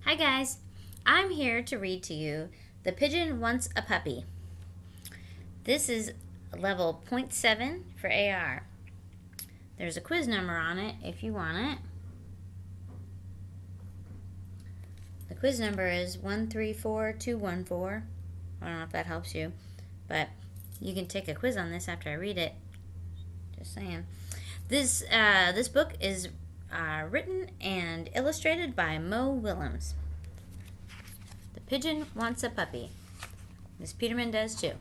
Hi guys, I'm here to read to you The Pigeon Wants a Puppy. This is level 0.7 for AR. There's a quiz number on it if you want it. The quiz number is 134214. I don't know if that helps you, but you can take a quiz on this after I read it. Just saying. This book is written and illustrated by Mo Willems. The Pigeon Wants a Puppy. Miss Peterman does too.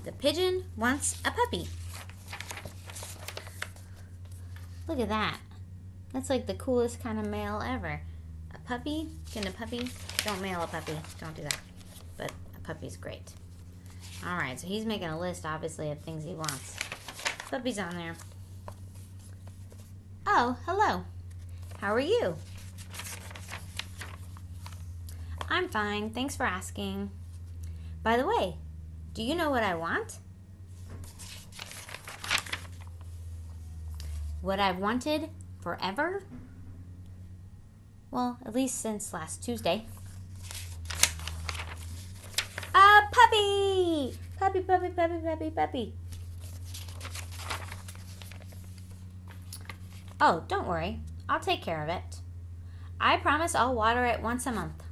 The Pigeon Wants a Puppy. Look at that. That's like the coolest kind of mail ever. A puppy? Can a puppy? Don't mail a puppy. Don't do that. But a puppy's great. Alright, so he's making a list, obviously, of things he wants. Puppy's on there. Oh, hello. How are you? I'm fine. Thanks for asking. By the way, do you know what I want? What I've wanted forever? Well, at least since last Tuesday. A puppy! Puppy, puppy, puppy, puppy, puppy. Oh, don't worry. I'll take care of it. I promise I'll water it once a month.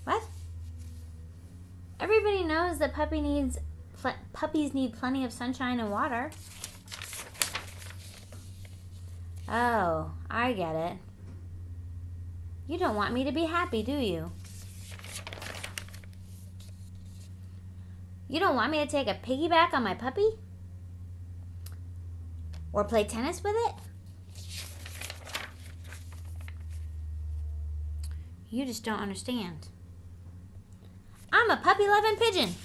What? Everybody knows that puppies need plenty of sunshine and water. Oh, I get it. You don't want me to be happy, do you? You don't want me to take a piggyback on my puppy? Or play tennis with it? You just don't understand. I'm a puppy-loving pigeon.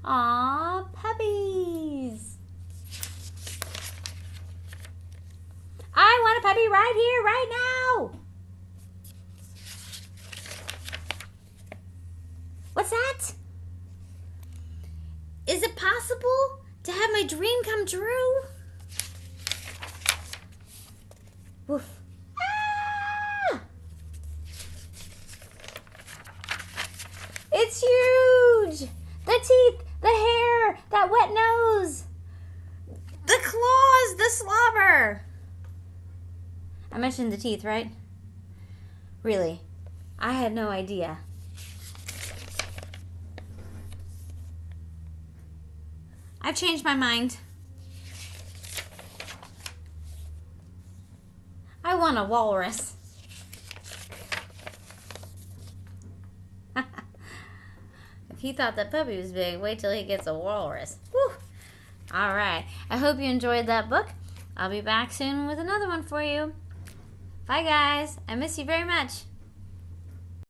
Aw, puppies. I want a puppy right here, right now. What's that? Is it possible to have my dream come true? Woof. Ah! It's huge! The teeth, the hair, that wet nose, the claws, the slobber. I mentioned the teeth, right? Really, I had no idea. I've changed my mind. I want a walrus. If he thought that puppy was big, wait till he gets a walrus. Whew. All right. I hope you enjoyed that book. I'll be back soon with another one for you. Bye, guys. I miss you very much.